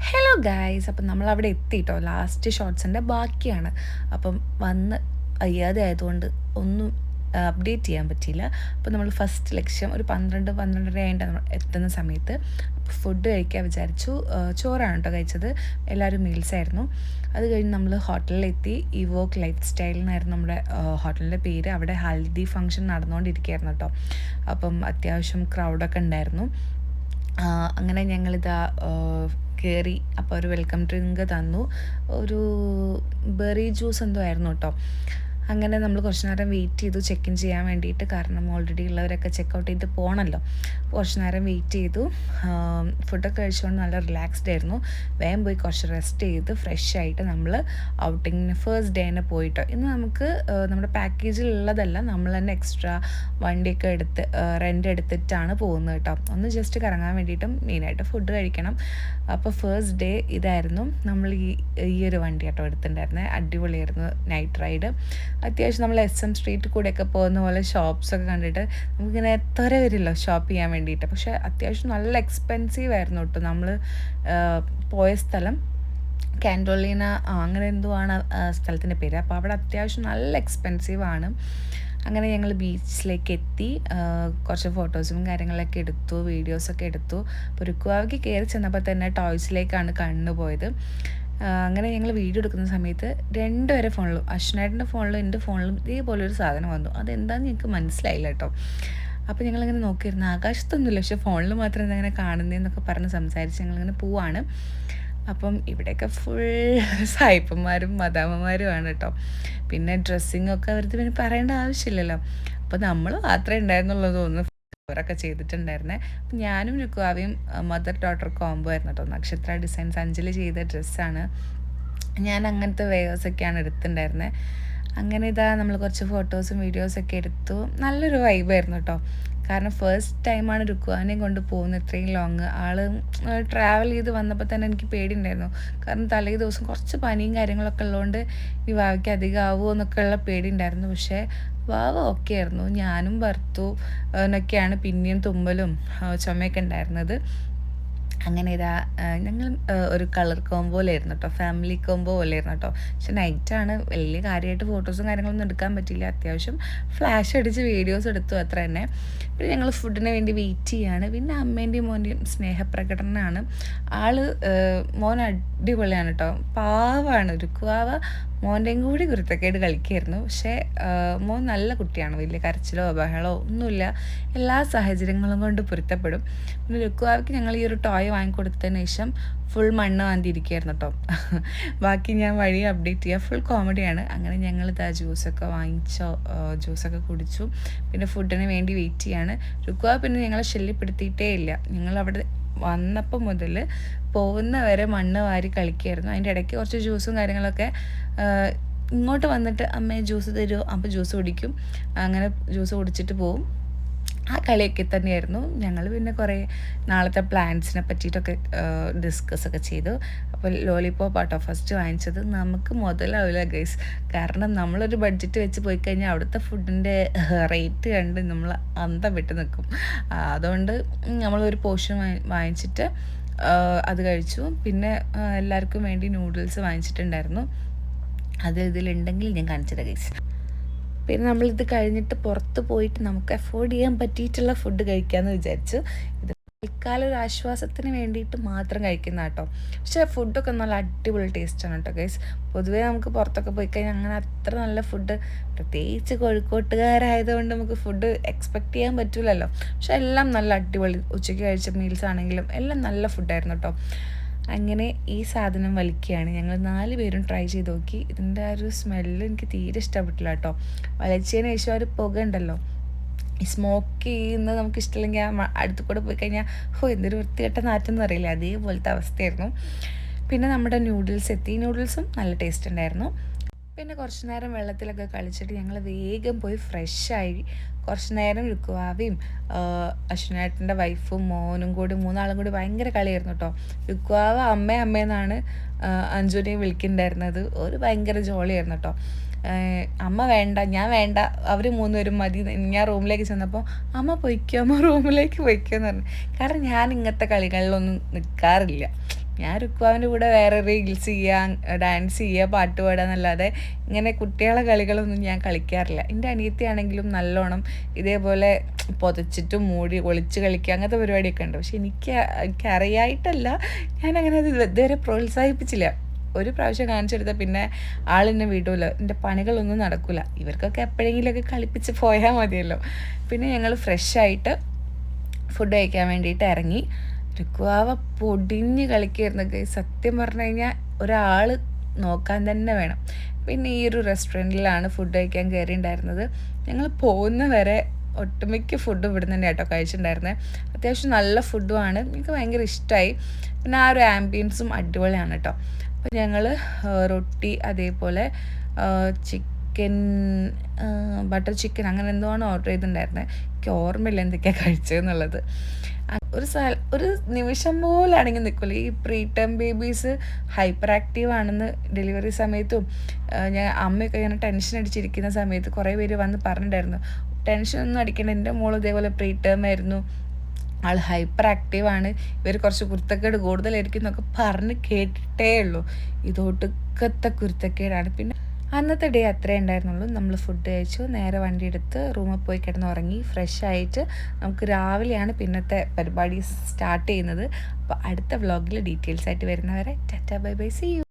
Hello guys, അപ്പം നമ്മളവിടെ എത്തിയിട്ടോ. Last ഷോട്ട്സിൻ്റെ ബാക്കിയാണ്. അപ്പം വന്ന് അയ്യാതെ ആയതുകൊണ്ട് ഒന്നും അപ്ഡേറ്റ് ചെയ്യാൻ പറ്റിയില്ല. അപ്പോൾ നമ്മൾ ഫസ്റ്റ് ലക്ഷ്യം ഒരു 12-12:30 ആയിട്ട് നമ്മൾ എത്തുന്ന സമയത്ത് ഫുഡ് കഴിക്കാൻ വിചാരിച്ചു. ചോറാണ് കേട്ടോ കഴിച്ചത്. എല്ലാവരും മീൽസ് ആയിരുന്നു. അത് കഴിഞ്ഞ് നമ്മൾ ഹോട്ടലിലെത്തി. ഇവോക്ക് ലൈഫ് സ്റ്റൈൽ എന്നായിരുന്നു നമ്മുടെ ഹോട്ടലിൻ്റെ പേര്. അവിടെ ഹൽദി ഫംഗ്ഷൻ നടന്നുകൊണ്ടിരിക്കുകയായിരുന്നു കേട്ടോ. അപ്പം അത്യാവശ്യം ക്രൗഡൊക്കെ ഉണ്ടായിരുന്നു. അങ്ങനെ ഞങ്ങളിതാ കയറി. അപ്പോൾ ഒരു വെൽക്കം ഡ്രിങ്ക് തന്നു. ഒരു ബെറി ജ്യൂസ് എന്തോ ആയിരുന്നു കേട്ടോ. അങ്ങനെ നമ്മൾ കുറച്ച് നേരം വെയിറ്റ് ചെയ്തു ചെക്ക് ഇൻ ചെയ്യാൻ വേണ്ടിയിട്ട്. കാരണം ഓൾറെഡി ഉള്ളവരൊക്കെ ചെക്കൗട്ട് ചെയ്ത് പോകണമല്ലോ. കുറച്ച് നേരം വെയിറ്റ് ചെയ്തു. ഫുഡൊക്കെ കഴിച്ചുകൊണ്ട് നല്ല റിലാക്സ്ഡ് ആയിരുന്നു. വേഗം പോയി കുറച്ച് റെസ്റ്റ് ചെയ്ത് ഫ്രഷ് ആയിട്ട് നമ്മൾ ഔട്ടിങ്ങിന് ഫസ്റ്റ് ഡേ തന്നെ പോയിട്ടോ. ഇന്ന് നമുക്ക് നമ്മുടെ പാക്കേജിലുള്ളതല്ല, നമ്മൾ തന്നെ എക്സ്ട്രാ വണ്ടിയൊക്കെ എടുത്ത് റെൻ്റ് എടുത്തിട്ടാണ് പോകുന്നത് കേട്ടോ. ഒന്ന് ജസ്റ്റ് കറങ്ങാൻ വേണ്ടിയിട്ടും മെയിനായിട്ട് ഫുഡ് കഴിക്കണം. അപ്പോൾ ഫസ്റ്റ് ഡേ ഇതായിരുന്നു. നമ്മൾ ഈ ഒരു വണ്ടി കേട്ടോ എടുത്തിട്ടുണ്ടായിരുന്നത്. അടിപൊളിയായിരുന്നു നൈറ്റ് റൈഡ്. അത്യാവശ്യം നമ്മൾ SM സ്ട്രീറ്റിൽ കൂടെയൊക്കെ പോകുന്ന പോലെ ഷോപ്സൊക്കെ കണ്ടിട്ട് നമുക്കിങ്ങനെ എത്ര വരില്ലോ ഷോപ്പ് ചെയ്യാൻ വേണ്ടിയിട്ട്. പക്ഷേ അത്യാവശ്യം നല്ല എക്സ്പെൻസീവ് ആയിരുന്നു കേട്ടോ. നമ്മൾ പോയ സ്ഥലം കാൻഡോളിന അങ്ങനെ എന്തോ ആണ് സ്ഥലത്തിൻ്റെ പേര്. അപ്പോൾ അവിടെ അത്യാവശ്യം നല്ല എക്സ്പെൻസീവാണ്. അങ്ങനെ ഞങ്ങൾ ബീച്ചിലേക്ക് എത്തി. കുറച്ച് ഫോട്ടോസും കാര്യങ്ങളൊക്കെ എടുത്തു, വീഡിയോസൊക്കെ എടുത്തു. അപ്പോൾ രുക്കുവാവയ്ക്ക് കയറി ചെന്നപ്പോൾ തന്നെ ടോയ്സിലേക്കാണ് കണ്ണു പോയത്. അങ്ങനെ ഞങ്ങൾ വീഡിയോ എടുക്കുന്ന സമയത്ത് രണ്ടുപേരെ ഫോണിലും, അശ്വനേട്ടൻ്റെ ഫോണിലും എൻ്റെ ഫോണിലും ഇതേപോലൊരു സാധനം വന്നു. അതെന്താണെന്ന് ഞങ്ങൾക്ക് മനസ്സിലായില്ല കേട്ടോ. അപ്പോൾ ഞങ്ങളിങ്ങനെ നോക്കിയിരുന്നു. ആകാശത്തൊന്നുമില്ല, പക്ഷേ ഫോണിൽ മാത്രം എന്താ അങ്ങനെ കാണുന്നതെന്നൊക്കെ പറഞ്ഞ് സംസാരിച്ച് ഞങ്ങളിങ്ങനെ പോവാണ്. അപ്പം ഇവിടെയൊക്കെ ഫുൾ സായിപ്പന്മാരും മദാമ്മമാരുമാണ് കേട്ടോ. പിന്നെ ഡ്രസ്സിങ്ങൊക്കെ അവർക്ക് പിന്നെ പറയേണ്ട ആവശ്യമില്ലല്ലോ. അപ്പോൾ നമ്മൾ മാത്രമേ ഉണ്ടായിരുന്നുള്ളൂ തോന്നുന്നു അവരൊക്കെ ചെയ്തിട്ടുണ്ടായിരുന്നത്. അപ്പം ഞാനും രുക്കുവാവയും മദർ ഡോട്ടർ കോംബോ ആയിരുന്നു കേട്ടോ. നക്ഷത്ര ഡിസൈൻസ് അഞ്ജലി ചെയ്ത ഡ്രസ്സാണ്. ഞാൻ അങ്ങനത്തെ വെയേഴ്സൊക്കെയാണ് എടുത്തിട്ടുണ്ടായിരുന്നത്. അങ്ങനെ ഇതാ നമ്മൾ കുറച്ച് ഫോട്ടോസും വീഡിയോസൊക്കെ എടുത്തു. നല്ലൊരു വൈബായിരുന്നു കേട്ടോ. കാരണം ഫസ്റ്റ് ടൈമാണ് രുക്കുവാനെയും കൊണ്ട് പോകുന്നത് ഇത്രയും ലോങ്. ആൾ ട്രാവൽ ചെയ്ത് വന്നപ്പോൾ തന്നെ എനിക്ക് പേടിയുണ്ടായിരുന്നു. കാരണം തലേ ദിവസം കുറച്ച് പനിയും കാര്യങ്ങളൊക്കെ ഉള്ളതുകൊണ്ട് ഈ വാവയ്ക്ക് അധികം ആവുമോ എന്നൊക്കെ ഉള്ള പേടിയുണ്ടായിരുന്നു. പക്ഷേ വാവ ഓക്കെ ആയിരുന്നു. ഞാനും ഭർത്തു എന്നൊക്കെയാണ് പിന്നെയും തുമ്മലും ചുമയൊക്കെ ഉണ്ടായിരുന്നത്. അങ്ങനെ ഇതാ ഞങ്ങൾ ഒരു കളർ കോംബോ പോലെയായിരുന്നു കേട്ടോ, ഫാമിലി കോംബോ പോലെയായിരുന്നു കേട്ടോ. പക്ഷെ നൈറ്റാണ്, വലിയ കാര്യമായിട്ട് ഫോട്ടോസും കാര്യങ്ങളൊന്നും എടുക്കാൻ പറ്റില്ല. അത്യാവശ്യം ഫ്ലാഷ് അടിച്ച് വീഡിയോസ് എടുത്തു അത്ര തന്നെ. പിന്നെ ഞങ്ങൾ ഫുഡിന് വേണ്ടി വെയിറ്റ് ചെയ്യാണ്. പിന്നെ അമ്മേൻ്റെയും മോൻ്റെയും സ്നേഹപ്രകടനമാണ്. മോൻ അടിപൊളിയാണ് കേട്ടോ, പാവമാണ്. രുക്കുവാവ മോൻ്റെയും കൂടി കുരുത്തക്കേട് കളിക്കുമായിരുന്നു. പക്ഷേ മോൻ നല്ല കുട്ടിയാണ്, വലിയ കരച്ചിലോ ബഹളോ ഒന്നുമില്ല. എല്ലാ സാഹചര്യങ്ങളും കൊണ്ട് പൊരുത്തപ്പെടും. പിന്നെ രുക്കുവാവയ്ക്ക് ഞങ്ങൾ ഈ ഒരു ടോയ് വാങ്ങിക്കൊടുത്തതിന് ശേഷം ഫുൾ മണ്ണ് വാന്തിയിരിക്കുകയായിരുന്നു കേട്ടോ. ബാക്കി ഞാൻ വഴി അപ്ഡേറ്റ് ചെയ്യുക. ഫുൾ കോമഡിയാണ്. അങ്ങനെ ഞങ്ങൾ ഇതാ ജ്യൂസൊക്കെ വാങ്ങിച്ചോ, ജ്യൂസൊക്കെ കുടിച്ചു. പിന്നെ ഫുഡിന് വേണ്ടി വെയിറ്റ് ചെയ്യാണ്. രുക്കുവാവ പിന്നെ ഞങ്ങളെ ശല്യപ്പെടുത്തിയിട്ടേ ഇല്ല. ഞങ്ങളവിടെ വന്നപ്പോൾ മുതൽ പോകുന്ന വരെ മണ്ണ് വാരി കളിക്കുമായിരുന്നു. അതിൻ്റെ ഇടയ്ക്ക് കുറച്ച് ജ്യൂസും കാര്യങ്ങളൊക്കെ ഇങ്ങോട്ട് വന്നിട്ട് അമ്മയെ ജ്യൂസ് തരുമോ, അപ്പോൾ ജ്യൂസ് കുടിക്കും. അങ്ങനെ ജ്യൂസ് കുടിച്ചിട്ട് പോവും. ആ കളിയൊക്കെ തന്നെയായിരുന്നു. ഞങ്ങൾ പിന്നെ കുറേ നാളത്തെ പ്ലാൻസിനെ പറ്റിയിട്ടൊക്കെ ഡിസ്കസൊക്കെ ചെയ്തു. അപ്പോൾ ലോലിപോപ്പ് ആട്ടോ ഫസ്റ്റ് വാങ്ങിച്ചത്. നമുക്ക് മുതലാവില്ല ഗൈസ്. കാരണം നമ്മളൊരു ബഡ്ജറ്റ് വെച്ച് പോയി കഴിഞ്ഞാൽ അവിടുത്തെ ഫുഡിൻ്റെ റേറ്റ് കണ്ട് നമ്മൾ അന്തം വിട്ട് നിൽക്കും. അതുകൊണ്ട് നമ്മളൊരു പോർഷൻ വാങ്ങിച്ചിട്ട് അത് കഴിച്ചു. പിന്നെ എല്ലാവർക്കും വേണ്ടി നൂഡിൽസ് വാങ്ങിച്ചിട്ടുണ്ടായിരുന്നു. അത് ഇതിലുണ്ടെങ്കിൽ ഞാൻ കാണിച്ചത് ഗൈസ്. പിന്നെ നമ്മളിത് കഴിഞ്ഞിട്ട് പുറത്ത് പോയിട്ട് നമുക്ക് അഫോർഡ് ചെയ്യാൻ പറ്റിയിട്ടുള്ള ഫുഡ് കഴിക്കാമെന്ന് വിചാരിച്ചു. ഇത് തൽക്കാലം ഒരു ആശ്വാസത്തിന് വേണ്ടിയിട്ട് മാത്രം കഴിക്കുന്ന കേട്ടോ. പക്ഷേ ഫുഡൊക്കെ നല്ല അടിപൊളി ടേസ്റ്റാണ് കേട്ടോ ഗൈസ്. പൊതുവേ നമുക്ക് പുറത്തൊക്കെ പോയി കഴിഞ്ഞാൽ അങ്ങനെ അത്ര നല്ല ഫുഡ്, പ്രത്യേകിച്ച് കോഴിക്കോട്ടുകാരായതുകൊണ്ട് നമുക്ക് ഫുഡ് എക്സ്പെക്റ്റ് ചെയ്യാൻ പറ്റില്ലല്ലോ. പക്ഷെ എല്ലാം നല്ല അടിപൊളി. ഉച്ചയ്ക്ക് കഴിച്ച മീൽസ് ആണെങ്കിലും എല്ലാം നല്ല ഫുഡായിരുന്നു കേട്ടോ. അങ്ങനെ ഈ സാധനം വലിക്കുകയാണ്. ഞങ്ങൾ 4 പേരും ട്രൈ ചെയ്ത് നോക്കി. ഇതിൻ്റെ ആ ഒരു സ്മെല്ല് എനിക്ക് തീരെ ഇഷ്ടപ്പെട്ടില്ല കേട്ടോ. വലിച്ചതിന് ശേഷം ആ ഒരു പുക ഉണ്ടല്ലോ, ഈ സ്മോക്ക് ചെയ്യുന്നത് നമുക്ക് ഇഷ്ടമില്ലെങ്കിൽ ആ അടുത്ത് കൂടെ പോയി കഴിഞ്ഞാൽ എന്തൊരു വൃത്തികെട്ട നാറ്റെന്ന് അറിയില്ല, അതേപോലത്തെ അവസ്ഥയായിരുന്നു. പിന്നെ നമ്മുടെ നൂഡിൽസ് എത്തി. നൂഡിൽസും നല്ല ടേസ്റ്റ് ഉണ്ടായിരുന്നു. പിന്നെ കുറച്ച് നേരം വെള്ളത്തിലൊക്കെ കളിച്ചിട്ട് ഞങ്ങൾ വേഗം പോയി ഫ്രഷായി. കുറച്ച് നേരം രുക്കുവാവയും അശ്വിനേട്ടൻ്റെ വൈഫും മോനും കൂടി, 3 ആളും കൂടി ഭയങ്കര കളിയായിരുന്നു കേട്ടോ. രുക്കുവാവ അമ്മയെന്നാണ് അഞ്ജുനെയും വിളിക്കുന്നുണ്ടായിരുന്നത്. ഒരു ഭയങ്കര ജോളിയായിരുന്നു കേട്ടോ. അമ്മ വേണ്ട, ഞാൻ വേണ്ട, അവർ 3 പേരും മതി. ഞാൻ റൂമിലേക്ക് ചെന്നപ്പോൾ അമ്മ പൊയ്ക്കോ, അമ്മ റൂമിലേക്ക് പൊയ്ക്കോ എന്ന് പറഞ്ഞു. കാരണം ഞാൻ ഇങ്ങനത്തെ കളികളിലൊന്നും നിൽക്കാറില്ല. ഞാൻ രുക്വാവിൻ്റെ കൂടെ വേറെ റീൽസ് ചെയ്യുക, ഡാൻസ് ചെയ്യുക, പാട്ട് പാടുക എന്നല്ലാതെ ഇങ്ങനെ കുട്ടികളെ കളികളൊന്നും ഞാൻ കളിക്കാറില്ല. എൻ്റെ അനിയത്തിയാണെങ്കിലും നല്ലോണം ഇതേപോലെ പുതച്ചിട്ട് മൂടി ഒളിച്ച് കളിക്കുക അങ്ങനത്തെ പരിപാടിയൊക്കെ ഉണ്ട്. പക്ഷെ എനിക്കറിയായിട്ടല്ല, ഞാനങ്ങനെ അത് ഇതുവരെ പ്രോത്സാഹിപ്പിച്ചില്ല. ഒരു പ്രാവശ്യം കാണിച്ചെടുത്താൽ പിന്നെ ആളെന്നെ വിടൂല, എൻ്റെ പണികളൊന്നും നടക്കില്ല. ഇവർക്കൊക്കെ എപ്പോഴെങ്കിലുമൊക്കെ കളിപ്പിച്ച് പോയാൽ മതിയല്ലോ. പിന്നെ ഞങ്ങൾ ഫ്രഷായിട്ട് ഫുഡ് കഴിക്കാൻ വേണ്ടിയിട്ട് ഇറങ്ങി. രുക്കുവാവ പൊടിഞ്ഞ് കളിക്കുമായിരുന്നു. സത്യം പറഞ്ഞു കഴിഞ്ഞാൽ ഒരാൾ നോക്കാൻ തന്നെ വേണം. പിന്നെ ഈ ഒരു റെസ്റ്റോറൻറ്റിലാണ് ഫുഡ് കഴിക്കാൻ കയറിയിട്ടുണ്ടായിരുന്നത്. ഞങ്ങൾ പോകുന്ന വരെ ഒട്ടുമിക്ക ഫുഡ് ഇവിടെ തന്നെ കേട്ടോ കഴിച്ചിട്ടുണ്ടായിരുന്നത്. അത്യാവശ്യം നല്ല ഫുഡുമാണ്, എനിക്ക് ഭയങ്കര ഇഷ്ടമായി. പിന്നെ ആ ഒരു ആംബിയൻസും അടിപൊളിയാണ് കേട്ടോ. അപ്പോൾ ഞങ്ങൾ റൊട്ടി, അതേപോലെ ചിക്കൻ, ബട്ടർ ചിക്കൻ അങ്ങനെ എന്തോ ആണ് ഓർഡർ ചെയ്തിട്ടുണ്ടായിരുന്നത്. എനിക്ക് ഓർമ്മയില്ല എന്തൊക്കെയാണ് കഴിച്ചതെന്നുള്ളത്. ഒരു നിമിഷം പോലും അടങ്ങി നിൽക്കില്ല. ഈ pre term babies hyper active ആണെന്ന് ഡെലിവറി സമയത്തും ഞാൻ അമ്മയൊക്കെ ഇങ്ങനെ ടെൻഷൻ അടിച്ചിരിക്കുന്ന സമയത്ത് കുറേ പേര് വന്ന് പറഞ്ഞിട്ടുണ്ടായിരുന്നു, ടെൻഷനൊന്നും അടിക്കേണ്ട, എൻ്റെ മോൾ ഇതേപോലെ പ്രീ ടേം ആയിരുന്നു, ആൾ ഹൈപ്പർ ആക്റ്റീവാണ്, ഇവർ കുറച്ച് കുരുത്തക്കേട് കൂടുതലായിരിക്കും എന്നൊക്കെ പറഞ്ഞ് കേട്ടിട്ടേ ഉള്ളൂ. ഇതൊട്ടുക്കത്തെ കുരുത്തക്കേടാണ്. പിന്നെ അന്നത്തെ ഡേ അത്രേ ഉണ്ടായിരുന്നുള്ളൂ. നമ്മൾ ഫുഡ് കഴിച്ചു, നേരെ വണ്ടി എടുത്ത് റൂമിൽ പോയി കിടന്ന് ഉറങ്ങി. ഫ്രഷ് ആയിട്ട് നമുക്ക് രാവിലെയാണ് പിന്നത്തെ പരിപാടി സ്റ്റാർട്ട് ചെയ്യുന്നത്. അപ്പോൾ അടുത്ത വ്ളോഗിൽ ഡീറ്റെയിൽസ് ആയിട്ട് വരുന്നവരെ ta ta bye bye, see U.